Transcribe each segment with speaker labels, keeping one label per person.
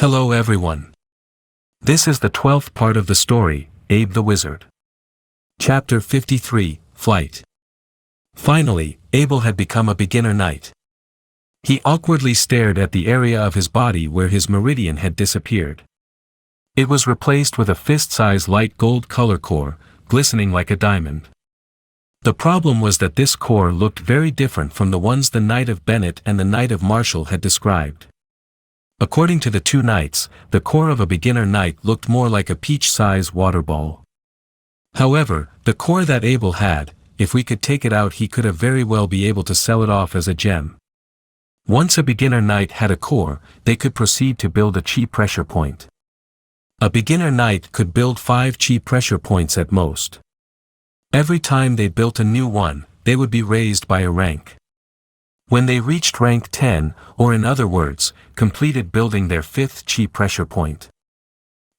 Speaker 1: Hello everyone. This is the 12th part of the story, Abe the Wizard. Chapter 53, Flight. Finally, Abel had become a beginner knight. He awkwardly stared at the area of his body where his meridian had disappeared. It was replaced with a fist-sized light gold color core, glistening like a diamond. The problem was that this core looked very different from the ones the Knight of Bennett and the Knight of Marshall had described. According to the two knights, the core of a beginner knight looked more like a peach-sized water ball. However, the core that Abel had, if we could take it out, he could have very well be able to sell it off as a gem. Once a beginner knight had a core, they could proceed to build a chi pressure point. A beginner knight could build 5 chi pressure points at most. Every time they built a new one, they would be raised by a rank. When they reached rank 10, or in other words, completed building their 5th chi pressure point,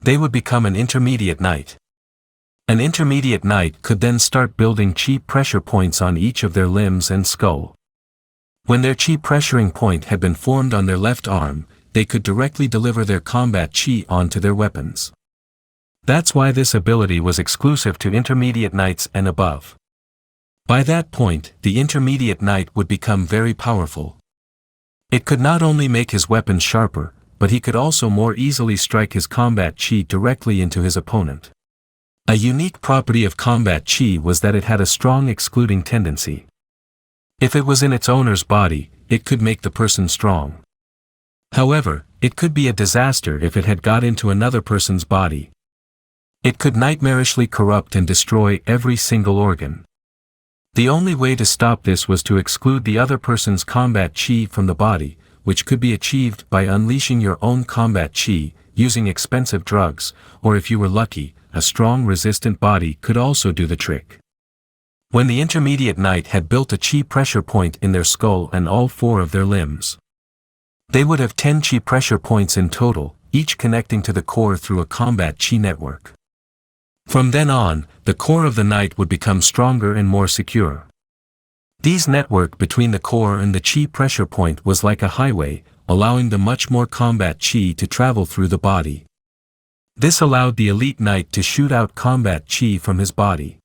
Speaker 1: they would become an intermediate knight. An intermediate knight could then start building chi pressure points on each of their limbs and skull. When their chi pressuring point had been formed on their left arm, they could directly deliver their combat chi onto their weapons. That's why this ability was exclusive to intermediate knights and above. By that point, the intermediate knight would become very powerful. It could not only make his weapons sharper, but he could also more easily strike his combat chi directly into his opponent. A unique property of combat chi was that it had a strong excluding tendency. If it was in its owner's body, it could make the person strong. However, it could be a disaster if it had got into another person's body. It could nightmarishly corrupt and destroy every single organ. The only way to stop this was to exclude the other person's combat chi from the body, which could be achieved by unleashing your own combat chi, using expensive drugs, or if you were lucky, a strong resistant body could also do the trick. When the intermediate knight had built a chi pressure point in their skull and all 4 of their limbs, they would have 10 chi pressure points in total, each connecting to the core through a combat chi network. From then on, the core of the knight would become stronger and more secure. These network between the core and the chi pressure point was like a highway, allowing the much more combat chi to travel through the body. This allowed the elite knight to shoot out combat chi from his body.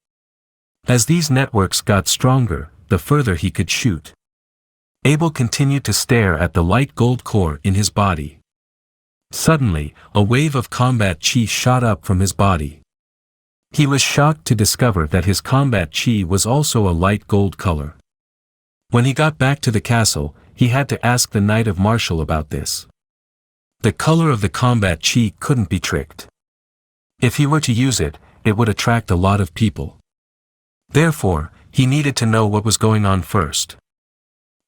Speaker 1: As these networks got stronger, the further he could shoot. Abel continued to stare at the light gold core in his body. Suddenly, a wave of combat chi shot up from his body. He was shocked to discover that his combat chi was also a light gold color. When he got back to the castle, he had to ask the Knight of Marshall about this. The color of the combat chi couldn't be tricked. If he were to use it, it would attract a lot of people. Therefore, he needed to know what was going on first.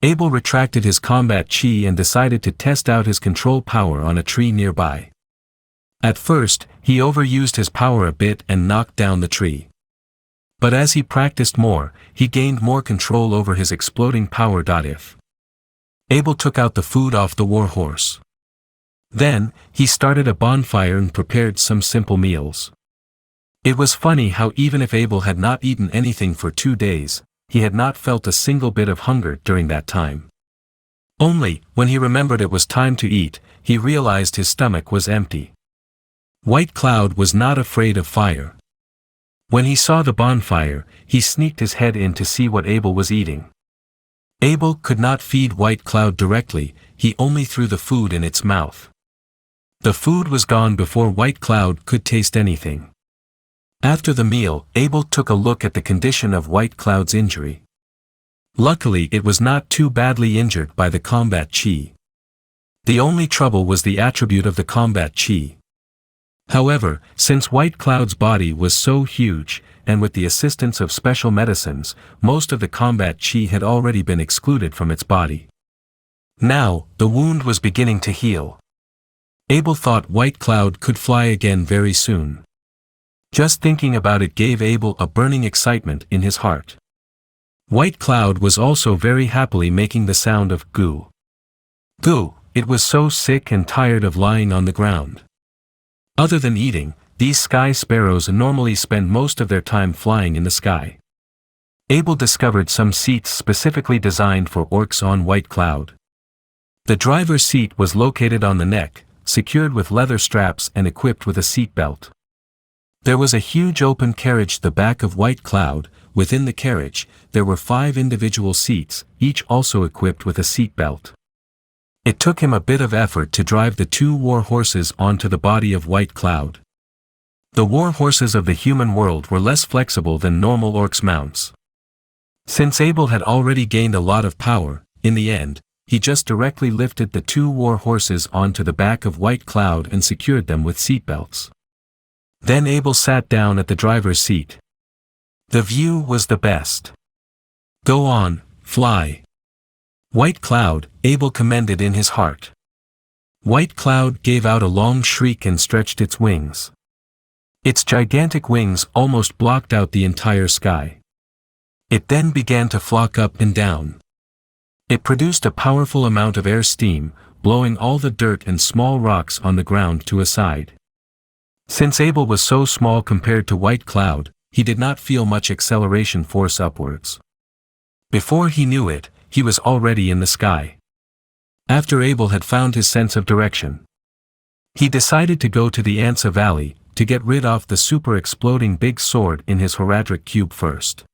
Speaker 1: Abel retracted his combat chi and decided to test out his control power on a tree nearby. At first, he overused his power a bit and knocked down the tree. But as he practiced more, he gained more control over his exploding power. If Abel took out the food off the warhorse. Then, he started a bonfire and prepared some simple meals. It was funny how even if Abel had not eaten anything for 2 days, he had not felt a single bit of hunger during that time. Only, when he remembered it was time to eat, he realized his stomach was empty. White Cloud was not afraid of fire. When he saw the bonfire, he sneaked his head in to see what Abel was eating. Abel could not feed White Cloud directly, he only threw the food in its mouth. The food was gone before White Cloud could taste anything. After the meal, Abel took a look at the condition of White Cloud's injury. Luckily, it was not too badly injured by the combat chi. The only trouble was the attribute of the combat chi. However, since White Cloud's body was so huge, and with the assistance of special medicines, most of the combat chi had already been excluded from its body. Now, the wound was beginning to heal. Abel thought White Cloud could fly again very soon. Just thinking about it gave Abel a burning excitement in his heart. White Cloud was also very happily making the sound of goo. Goo, it was so sick and tired of lying on the ground. Other than eating, these sky sparrows normally spend most of their time flying in the sky. Abel discovered some seats specifically designed for orcs on White Cloud. The driver's seat was located on the neck, secured with leather straps and equipped with a seat belt. There was a huge open carriage at the back of White Cloud. Within the carriage, there were 5 individual seats, each also equipped with a seat belt. It took him a bit of effort to drive the 2 war horses onto the body of White Cloud. The war horses of the human world were less flexible than normal orcs' mounts. Since Abel had already gained a lot of power, in the end, he just directly lifted the 2 war horses onto the back of White Cloud and secured them with seatbelts. Then Abel sat down at the driver's seat. The view was the best. "Go on, fly." White Cloud, Abel commended in his heart. White Cloud gave out a long shriek and stretched its wings. Its gigantic wings almost blocked out the entire sky. It then began to flock up and down. It produced a powerful amount of air steam, blowing all the dirt and small rocks on the ground to a side. Since Abel was so small compared to White Cloud, he did not feel much acceleration force upwards. Before he knew it, he was already in the sky. After Abel had found his sense of direction, he decided to go to the Ansa Valley, to get rid of the super exploding big sword in his Horadric Cube first.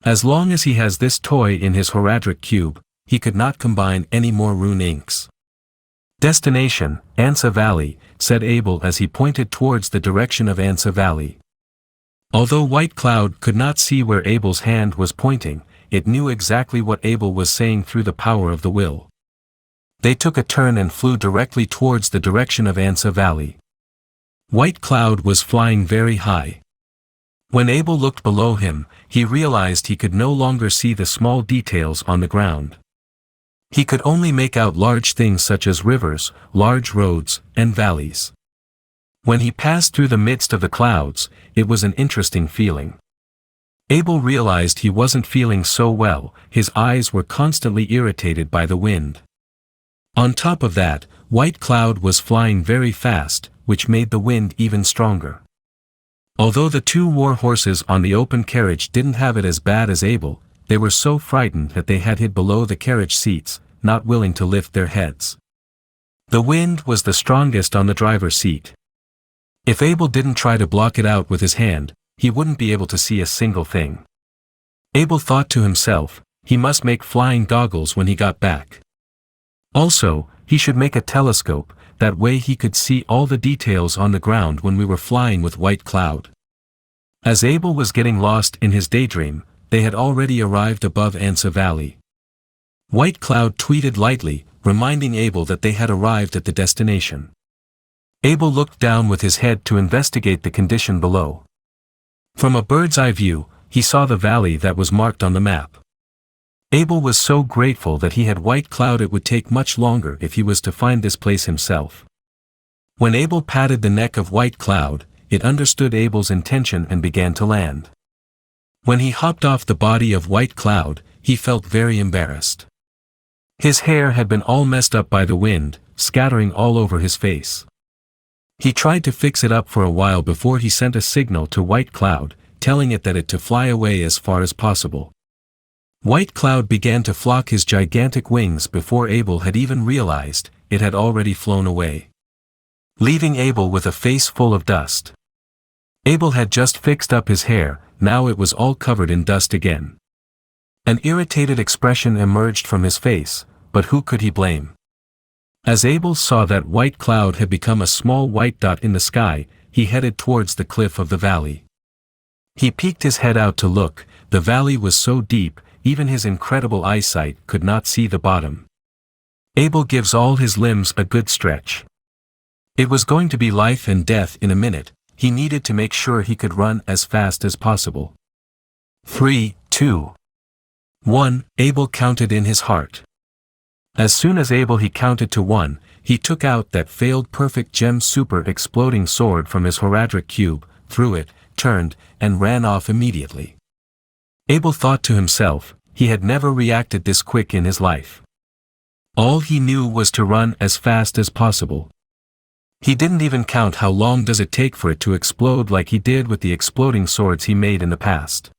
Speaker 1: As long as he has this toy in his Horadric Cube, he could not combine any more rune inks. "Destination, Ansa Valley," said Abel as he pointed towards the direction of Ansa Valley. Although White Cloud could not see where Abel's hand was pointing, it knew exactly what Abel was saying through the power of the will. They took a turn and flew directly towards the direction of Ansa Valley. White Cloud was flying very high. When Abel looked below him, he realized he could no longer see the small details on the ground. He could only make out large things such as rivers, large roads, and valleys. When he passed through the midst of the clouds, it was an interesting feeling. Abel realized he wasn't feeling so well, his eyes were constantly irritated by the wind. On top of that, White Cloud was flying very fast, which made the wind even stronger. Although the 2 war horses on the open carriage didn't have it as bad as Abel, they were so frightened that they had hid below the carriage seats, not willing to lift their heads. The wind was the strongest on the driver's seat. If Abel didn't try to block it out with his hand, he wouldn't be able to see a single thing. Abel thought to himself, he must make flying goggles when he got back. Also, he should make a telescope, that way he could see all the details on the ground when we were flying with White Cloud. As Abel was getting lost in his daydream, they had already arrived above Ansa Valley. White Cloud tweeted lightly, reminding Abel that they had arrived at the destination. Abel looked down with his head to investigate the condition below. From a bird's eye view, he saw the valley that was marked on the map. Abel was so grateful that he had White Cloud. It would take much longer if he was to find this place himself. When Abel patted the neck of White Cloud, it understood Abel's intention and began to land. When he hopped off the body of White Cloud, he felt very embarrassed. His hair had been all messed up by the wind, scattering all over his face. He tried to fix it up for a while before he sent a signal to White Cloud, telling it that it to fly away as far as possible. White Cloud began to flock his gigantic wings before Abel had even realized it had already flown away, leaving Abel with a face full of dust. Abel had just fixed up his hair, now it was all covered in dust again. An irritated expression emerged from his face, but who could he blame? As Abel saw that White Cloud had become a small white dot in the sky, he headed towards the cliff of the valley. He peeked his head out to look. The valley was so deep, even his incredible eyesight could not see the bottom. Abel gives all his limbs a good stretch. It was going to be life and death in a minute. He needed to make sure he could run as fast as possible. 3, 2, 1, Abel counted in his heart. As soon as Abel he counted to 1, he took out that failed perfect gem super exploding sword from his Horadric Cube, threw it, turned, and ran off immediately. Abel thought to himself, he had never reacted this quick in his life. All he knew was to run as fast as possible. He didn't even count how long does it take for it to explode like he did with the exploding swords he made in the past.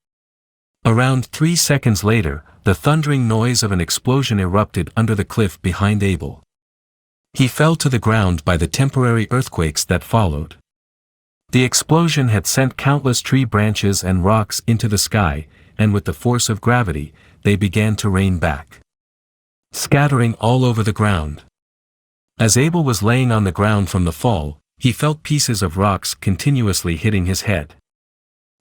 Speaker 1: Around 3 seconds later, the thundering noise of an explosion erupted under the cliff behind Abel. He fell to the ground by the temporary earthquakes that followed. The explosion had sent countless tree branches and rocks into the sky, and with the force of gravity, they began to rain back, scattering all over the ground. As Abel was laying on the ground from the fall, he felt pieces of rocks continuously hitting his head.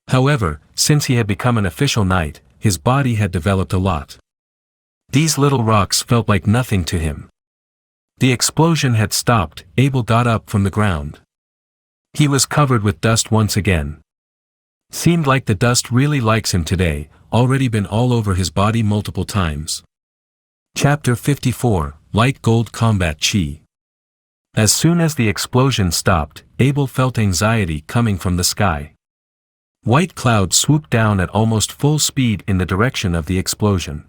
Speaker 1: However, since he had become an official knight, his body had developed a lot. These little rocks felt like nothing to him. The explosion had stopped. Abel got up from the ground. He was covered with dust once again. Seemed like the dust really likes him today, already been all over his body multiple times. Chapter 54, Light Gold Combat Chi. As soon as the explosion stopped, Abel felt anxiety coming from the sky. White cloud swooped down at almost full speed in the direction of the explosion.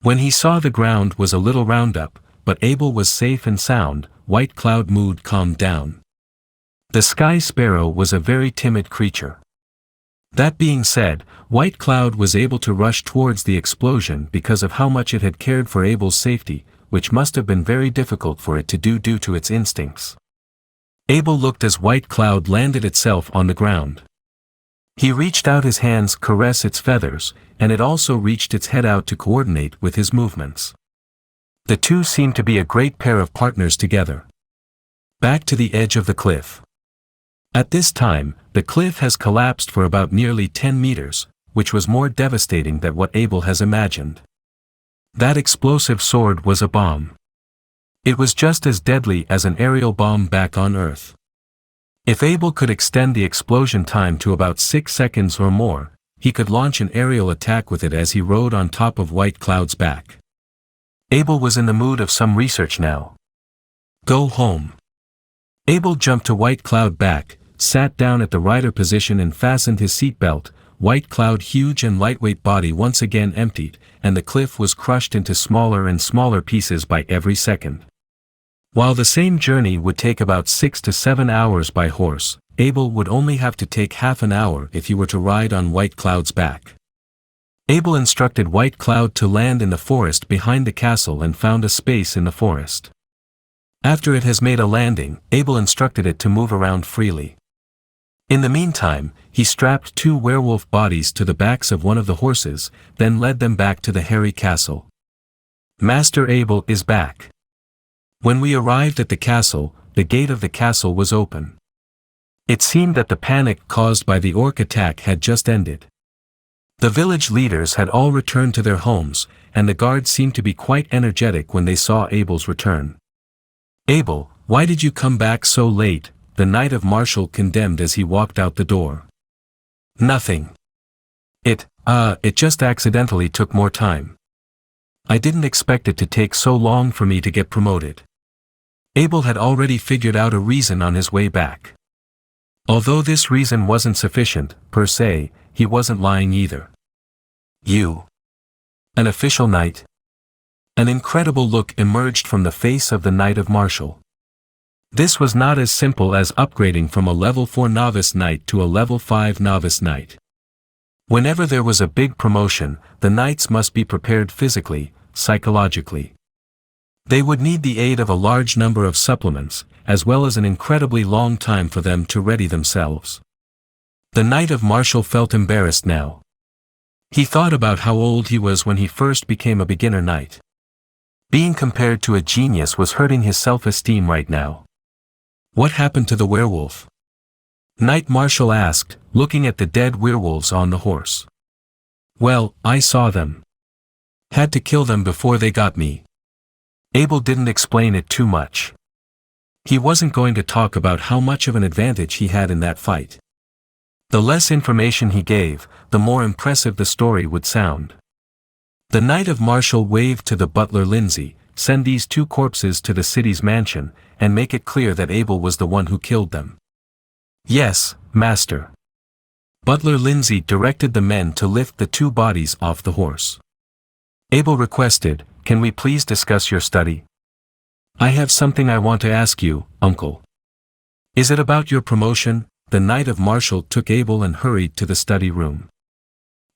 Speaker 1: When he saw the ground was a little roundup, but Abel was safe and sound, White Cloud mood calmed down. The sky sparrow was a very timid creature. That being said, White Cloud was able to rush towards the explosion because of how much it had cared for Abel's safety, which must have been very difficult for it to do due to its instincts. Abel looked as White Cloud landed itself on the ground. He reached out his hands to caress its feathers, and it also reached its head out to coordinate with his movements. The two seemed to be a great pair of partners together. Back to the edge of the cliff. At this time, the cliff has collapsed for about nearly 10 meters, which was more devastating than what Abel has imagined. That explosive sword was a bomb. It was just as deadly as an aerial bomb back on Earth. If Abel could extend the explosion time to about 6 seconds or more, he could launch an aerial attack with it as he rode on top of White Cloud's back. Abel was in the mood of some research now. Go home. Abel jumped to White Cloud back, sat down at the rider position and fastened his seatbelt. White Cloud huge and lightweight body once again emptied, and the cliff was crushed into smaller and smaller pieces by every second. While the same journey would take about 6 to 7 hours by horse, Abel would only have to take half an hour if he were to ride on White Cloud's back. Abel instructed White Cloud to land in the forest behind the castle and found a space in the forest. After it has made a landing, Abel instructed it to move around freely. In the meantime, he strapped 2 werewolf bodies to the backs of one of the horses, then led them back to the hairy castle. Master Abel is back. When we arrived at the castle, the gate of the castle was open. It seemed that the panic caused by the orc attack had just ended. The village leaders had all returned to their homes, and the guards seemed to be quite energetic when they saw Abel's return. Abel, why did you come back so late? The Knight of Martial condemned as he walked out the door. Nothing. It just accidentally took more time. I didn't expect it to take so long for me to get promoted. Abel had already figured out a reason on his way back. Although this reason wasn't sufficient, per se, he wasn't lying either. You. An official knight? An incredible look emerged from the face of the Knight of Martial. This was not as simple as upgrading from a level 4 novice knight to a level 5 novice knight. Whenever there was a big promotion, the knights must be prepared physically, psychologically. They would need the aid of a large number of supplements, as well as an incredibly long time for them to ready themselves. The Knight of Martial felt embarrassed now. He thought about how old he was when he first became a beginner knight. Being compared to a genius was hurting his self-esteem right now. What happened to the werewolf? Knight Martial asked, looking at the dead werewolves on the horse. Well, I saw them. Had to kill them before they got me. Abel didn't explain it too much. He wasn't going to talk about how much of an advantage he had in that fight. The less information he gave, the more impressive the story would sound. The Knight of Martial waved to the butler Lindsay, send these 2 corpses to the city's mansion, and make it clear that Abel was the one who killed them. Yes, master. Butler Lindsay directed the men to lift the 2 bodies off the horse. Abel requested, can we please discuss your study? I have something I want to ask you, uncle. Is it about your promotion? The Knight of Martial took Abel and hurried to the study room.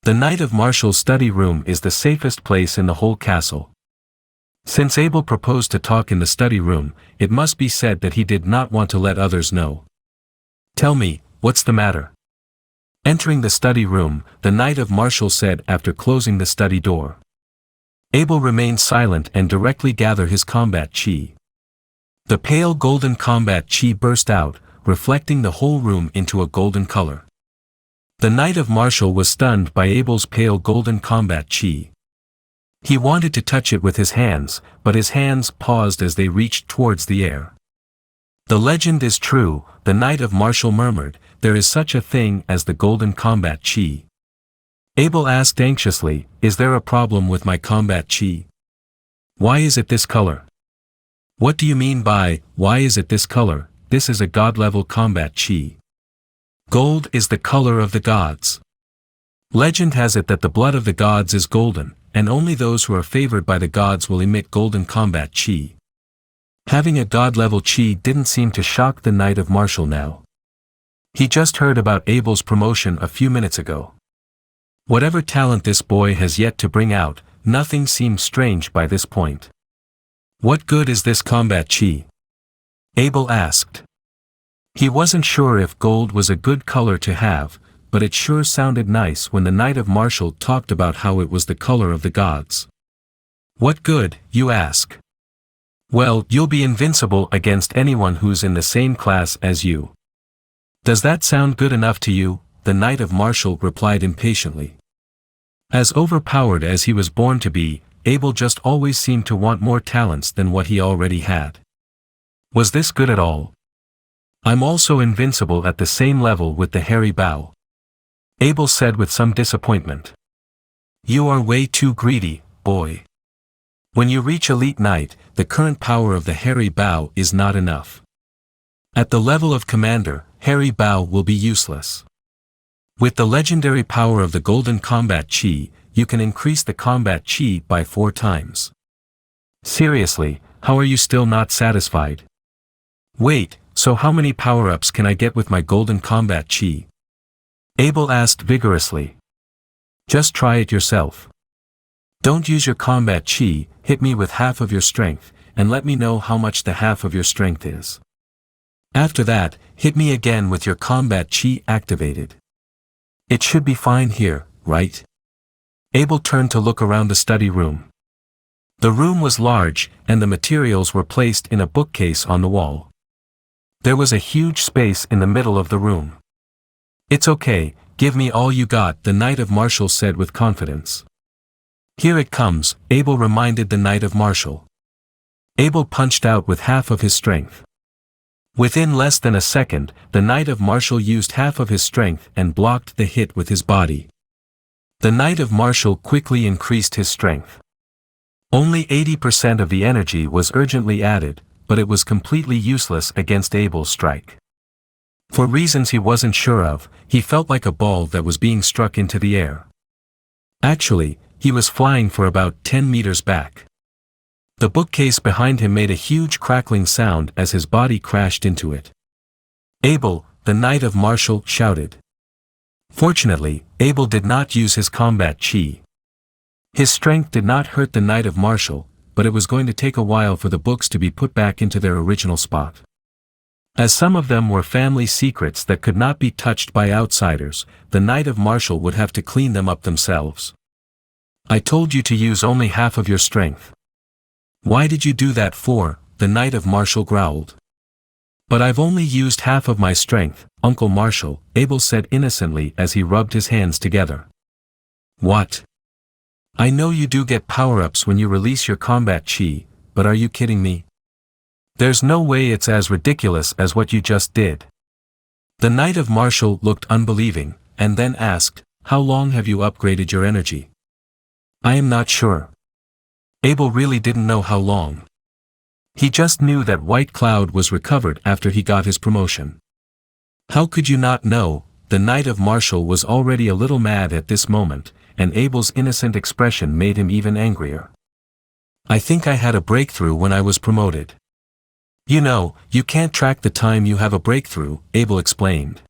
Speaker 1: The Knight of Martial's study room is the safest place in the whole castle. Since Abel proposed to talk in the study room, it must be said that he did not want to let others know. "Tell me, what's the matter?" Entering the study room, the Knight of Martial said after closing the study door. Abel remained silent and directly gathered his combat chi. The pale golden combat chi burst out, reflecting the whole room into a golden color. The Knight of Martial was stunned by Abel's pale golden combat chi. He wanted to touch it with his hands, but his hands paused as they reached towards the air. "The legend is true," the Knight of Martial murmured, "there is such a thing as the golden combat chi." Abel asked anxiously, "Is there a problem with my combat chi? Why is it this color?" "What do you mean by, why is it this color? This is a god-level combat chi. Gold is the color of the gods. Legend has it that the blood of the gods is golden, and only those who are favored by the gods will emit golden combat chi." Having a god-level chi didn't seem to shock the Knight of Martial now. He just heard about Abel's promotion a few minutes ago. Whatever talent this boy has yet to bring out, nothing seemed strange by this point. "What good is this combat chi?" Abel asked. He wasn't sure if gold was a good color to have, but it sure sounded nice when the Knight of Martial talked about how it was the color of the gods. "What good, you ask? Well, you'll be invincible against anyone who's in the same class as you." "Does that sound good enough to you?" the Knight of Martial replied impatiently. As overpowered as he was born to be, Abel just always seemed to want more talents than what he already had. Was this good at all? "I'm also invincible at the same level with the hairy bow," Abel said with some disappointment. "You are way too greedy, boy. When you reach Elite Knight, the current power of the hairy bow is not enough. At the level of Commander, hairy bow will be useless. With the legendary power of the golden combat chi, you can increase the combat chi by 4 times. Seriously, how are you still not satisfied? Wait, so how many power-ups can I get with my golden combat chi?" Abel asked vigorously. "Just try it yourself. Don't use your combat chi, hit me with half of your strength, and let me know how much the half of your strength is. After that, hit me again with your combat chi activated. It should be fine here, right?" Abel turned to look around the study room. The room was large, and the materials were placed in a bookcase on the wall. There was a huge space in the middle of the room. "It's okay, give me all you got," the Knight of Martial said with confidence. "Here it comes," Abel reminded the Knight of Martial. Abel punched out with half of his strength. Within less than a second, the Knight of Martial used half of his strength and blocked the hit with his body. The Knight of Martial quickly increased his strength. Only 80% of the energy was urgently added, but it was completely useless against Abel's strike. For reasons he wasn't sure of, he felt like a ball that was being struck into the air. Actually, he was flying for about 10 meters back. The bookcase behind him made a huge crackling sound as his body crashed into it. "Abel," the Knight of Martial shouted. Fortunately, Abel did not use his combat chi. His strength did not hurt the Knight of Martial, but it was going to take a while for the books to be put back into their original spot. As some of them were family secrets that could not be touched by outsiders, the Knight of Martial would have to clean them up themselves. "I told you to use only half of your strength. Why did you do that for?" the Knight of Martial growled. "But I've only used half of my strength, Uncle Martial," Abel said innocently as he rubbed his hands together. "What? I know you do get power-ups when you release your combat chi, but are you kidding me? There's no way it's as ridiculous as what you just did." The Knight of Martial looked unbelieving, and then asked, "How long have you upgraded your energy?" "I am not sure." Abel really didn't know how long. He just knew that White Cloud was recovered after he got his promotion. How could you not know? The Knight of Martial was already a little mad at this moment, and Abel's innocent expression made him even angrier. "I think I had a breakthrough when I was promoted." "You know, you can't track the time you have a breakthrough," Abel explained.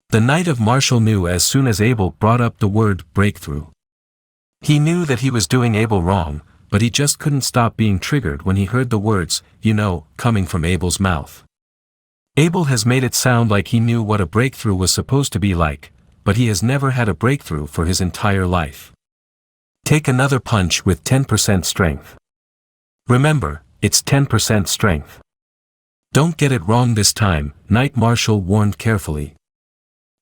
Speaker 1: The Knight of Martial knew as soon as Abel brought up the word breakthrough. He knew that he was doing Abel wrong, but he just couldn't stop being triggered when he heard the words, "you know," coming from Abel's mouth. Abel has made it sound like he knew what a breakthrough was supposed to be like, but he has never had a breakthrough for his entire life. Take another punch with 10% strength. Remember, it's 10% strength. Don't get it wrong this time, Knight Marshal warned carefully.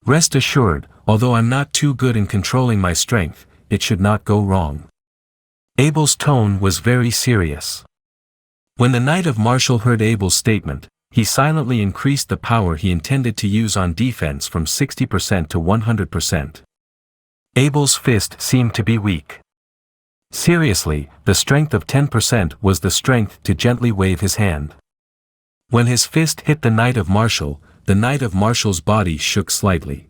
Speaker 1: Rest assured, although I'm not too good in controlling my strength, it should not go wrong. Abel's tone was very serious. When the Knight of Marshal heard Abel's statement, he silently increased the power he intended to use on defense from 60% to 100%. Abel's fist seemed to be weak. Seriously, the strength of 10% was the strength to gently wave his hand. When his fist hit the Knight of Marshal's body shook slightly.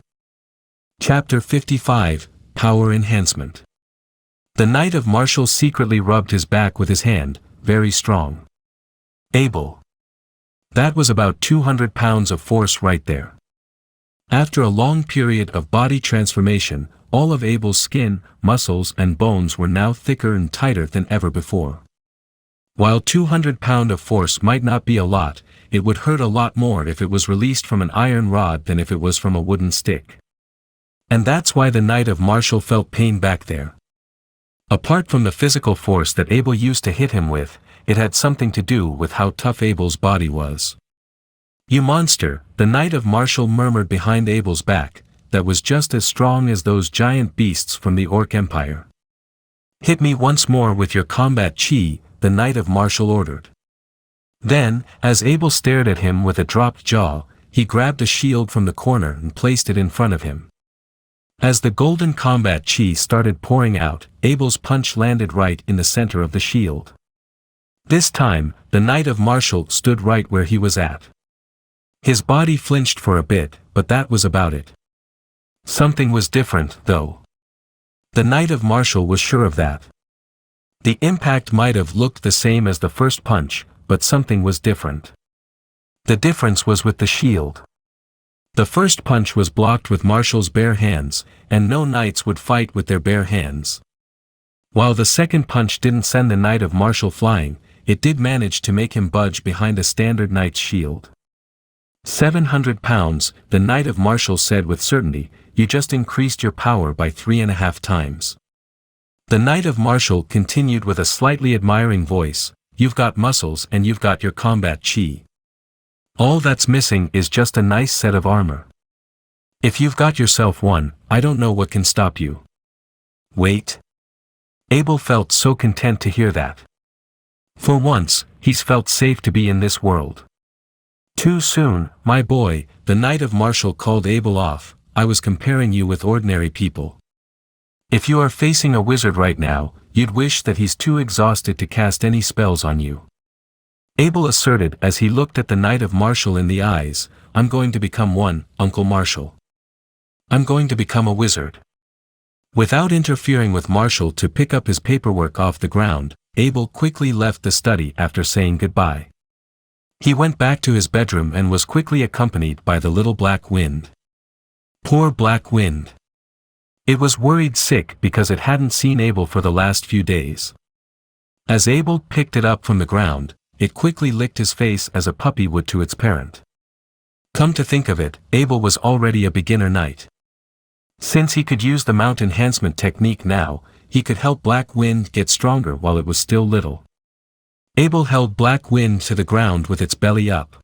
Speaker 1: Chapter 55, Power Enhancement. The Knight of Marshal secretly rubbed his back with his hand, very strong. Abel. That was about 200 pounds of force right there. After a long period of body transformation, all of Abel's skin, muscles and bones were now thicker and tighter than ever before. While 200 pounds of force might not be a lot, it would hurt a lot more if it was released from an iron rod than if it was from a wooden stick. And that's why the Knight of Marshal felt pain back there. Apart from the physical force that Abel used to hit him with, it had something to do with how tough Abel's body was. "You monster," the Knight of Marshal murmured behind Abel's back, "that was just as strong as those giant beasts from the Orc Empire." "Hit me once more with your combat chi," the Knight of Marshal ordered. Then, as Abel stared at him with a dropped jaw, he grabbed a shield from the corner and placed it in front of him. As the golden combat chi started pouring out, Abel's punch landed right in the center of the shield. This time, the Knight of Marshal stood right where he was at. His body flinched for a bit, but that was about it. Something was different, though. The Knight of Marshal was sure of that. The impact might have looked the same as the first punch, but something was different. The difference was with the shield. The first punch was blocked with Marshal's bare hands, and no knights would fight with their bare hands. While the second punch didn't send the Knight of Marshal flying, it did manage to make him budge behind a standard knight's shield. 700 pounds, the Knight of Marshal said with certainty, "You just increased your power by 3.5 times. The Knight of Marshal continued with a slightly admiring voice, "You've got muscles and you've got your combat chi. All that's missing is just a nice set of armor. If you've got yourself one, I don't know what can stop you." Wait. Abel felt so content to hear that. For once, he's felt safe to be in this world. "Too soon, my boy," the Knight of Marshal called Abel off, "I was comparing you with ordinary people. If you are facing a wizard right now, you'd wish that he's too exhausted to cast any spells on you." Abel asserted as he looked at the Knight of Marshal in the eyes, "I'm going to become one, Uncle Marshal. I'm going to become a wizard." Without interfering with Marshal to pick up his paperwork off the ground, Abel quickly left the study after saying goodbye. He went back to his bedroom and was quickly accompanied by the little Black Wind. Poor Black Wind. It was worried sick because it hadn't seen Abel for the last few days. As Abel picked it up from the ground, it quickly licked his face as a puppy would to its parent. Come to think of it, Abel was already a beginner knight. Since he could use the mount enhancement technique now, he could help Black Wind get stronger while it was still little. Abel held Black Wind to the ground with its belly up.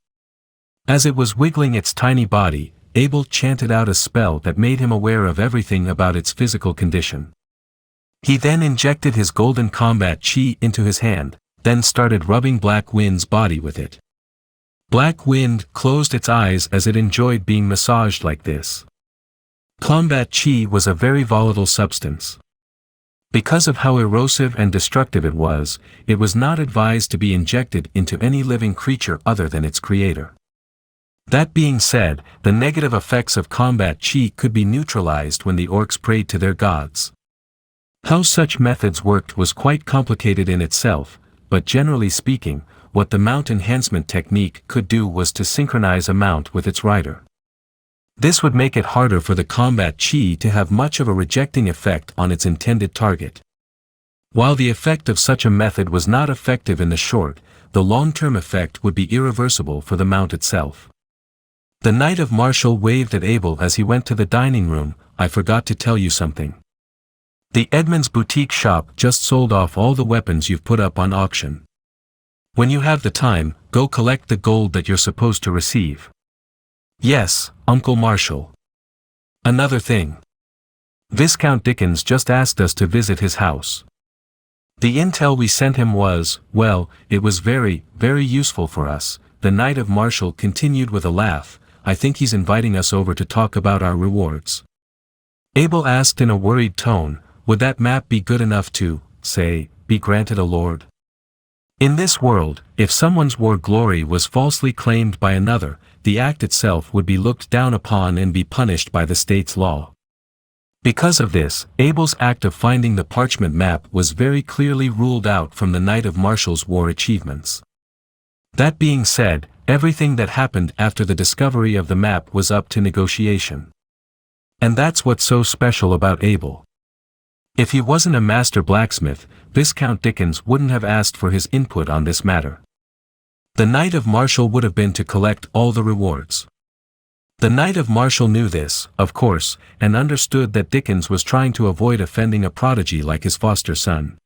Speaker 1: As it was wiggling its tiny body, Abel chanted out a spell that made him aware of everything about its physical condition. He then injected his golden combat chi into his hand, then started rubbing Black Wind's body with it. Black Wind closed its eyes as it enjoyed being massaged like this. Combat chi was a very volatile substance. Because of how erosive and destructive it was not advised to be injected into any living creature other than its creator. That being said, the negative effects of combat chi could be neutralized when the orcs prayed to their gods. How such methods worked was quite complicated in itself, but generally speaking, what the mount enhancement technique could do was to synchronize a mount with its rider. This would make it harder for the combat chi to have much of a rejecting effect on its intended target. While the effect of such a method was not effective in the short, the long-term effect would be irreversible for the mount itself. The Knight of Martial waved at Abel as he went to the dining room. "I forgot to tell you something. The Edmund's boutique shop just sold off all the weapons you've put up on auction. When you have the time, go collect the gold that you're supposed to receive." "Yes, Uncle Marshall. Another thing. Viscount Dickens just asked us to visit his house. The intel we sent him was, well, it was very, very useful for us," the Knight of Martial continued with a laugh. "I think he's inviting us over to talk about our rewards." Abel asked in a worried tone, "Would that map be good enough to, say, be granted a lord? In this world, if someone's war glory was falsely claimed by another, the act itself would be looked down upon and be punished by the state's law. Because of this, Abel's act of finding the parchment map was very clearly ruled out from the Knight of Martial's war achievements. That being said, everything that happened after the discovery of the map was up to negotiation. And that's what's so special about Abel. If he wasn't a master blacksmith, Viscount Dickens wouldn't have asked for his input on this matter. The Knight of Martial would have been to collect all the rewards. The Knight of Martial knew this, of course, and understood that Dickens was trying to avoid offending a prodigy like his foster son.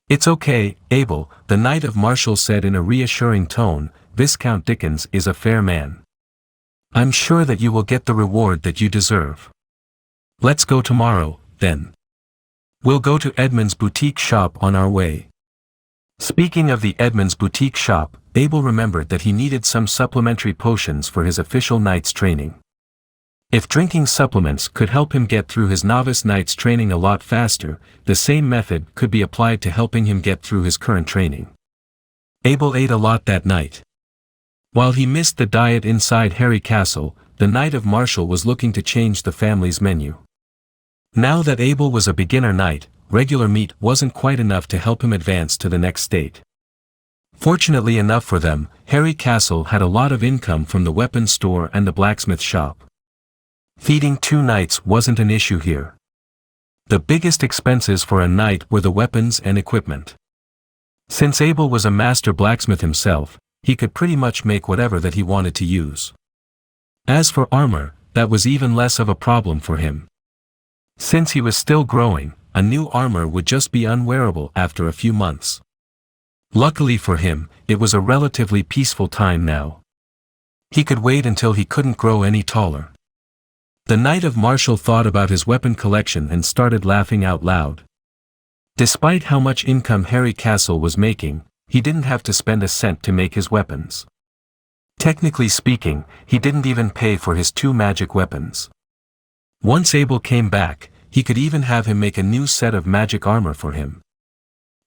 Speaker 1: "It's okay, Abel," the Knight of Martial said in a reassuring tone. "Viscount Dickens is a fair man. I'm sure that you will get the reward that you deserve. Let's go tomorrow, then. We'll go to Edmund's boutique shop on our way." Speaking of the Edmund's boutique shop, Abel remembered that he needed some supplementary potions for his official knight's training. If drinking supplements could help him get through his novice knight's training a lot faster, the same method could be applied to helping him get through his current training. Abel ate a lot that night. While he missed the diet inside Harry Castle, the Knight of Martial was looking to change the family's menu. Now that Abel was a beginner knight, regular meat wasn't quite enough to help him advance to the next state. Fortunately enough for them, Harry Castle had a lot of income from the weapons store and the blacksmith shop. Feeding two knights wasn't an issue here. The biggest expenses for a knight were the weapons and equipment. Since Abel was a master blacksmith himself, he could pretty much make whatever that he wanted to use. As for armor, that was even less of a problem for him. Since he was still growing, a new armor would just be unwearable after a few months. Luckily for him, it was a relatively peaceful time now. He could wait until he couldn't grow any taller. The Knight of Martial thought about his weapon collection and started laughing out loud. Despite how much income Harry Castle was making, he didn't have to spend a cent to make his weapons. Technically speaking, he didn't even pay for his two magic weapons. Once Abel came back, he could even have him make a new set of magic armor for him.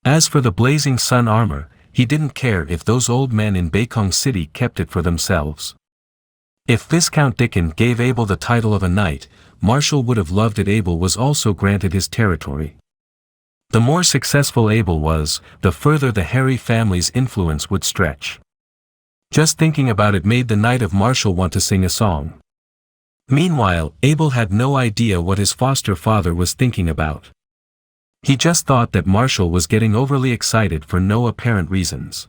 Speaker 1: As for the Blazing Sun armor, he didn't care if those old men in Bakong City kept it for themselves. If Viscount Dickens gave Abel the title of a knight, Marshall would have loved it. Abel was also granted his territory. The more successful Abel was, the further the Harry family's influence would stretch. Just thinking about it made the Knight of Martial want to sing a song. Meanwhile, Abel had no idea what his foster father was thinking about. He just thought that Marshall was getting overly excited for no apparent reasons.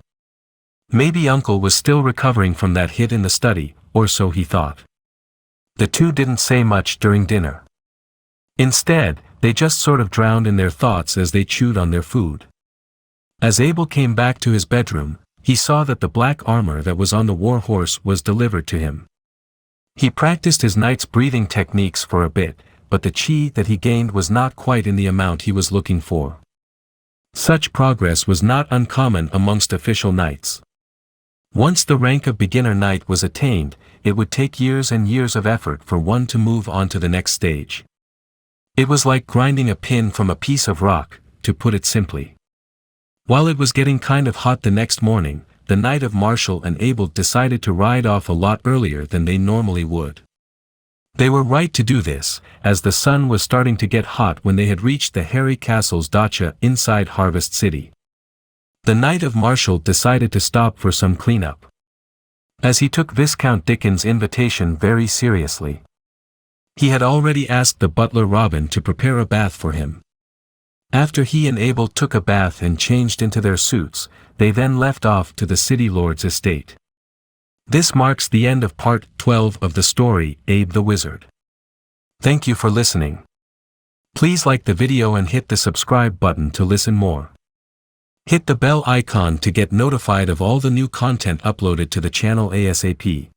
Speaker 1: Maybe Uncle was still recovering from that hit in the study, or so he thought. The two didn't say much during dinner. Instead, they just sort of drowned in their thoughts as they chewed on their food. As Abel came back to his bedroom, he saw that the black armor that was on the war horse was delivered to him. He practiced his knight's breathing techniques for a bit, but the chi that he gained was not quite in the amount he was looking for. Such progress was not uncommon amongst official knights. Once the rank of beginner knight was attained, it would take years and years of effort for one to move on to the next stage. It was like grinding a pin from a piece of rock, to put it simply. While it was getting kind of hot the next morning, the Knight of Martial and Abel decided to ride off a lot earlier than they normally would. They were right to do this, as the sun was starting to get hot when they had reached the Harry Castle's dacha inside Harvest City. The Knight of Martial decided to stop for some cleanup. As he took Viscount Dickens' invitation very seriously. He had already asked the butler Robin to prepare a bath for him. After he and Abel took a bath and changed into their suits, they then left off to the city lord's estate. This marks the end of part 12 of the story, Abe the Wizard. Thank you for listening. Please like the video and hit the subscribe button to listen more. Hit the bell icon to get notified of all the new content uploaded to the channel ASAP.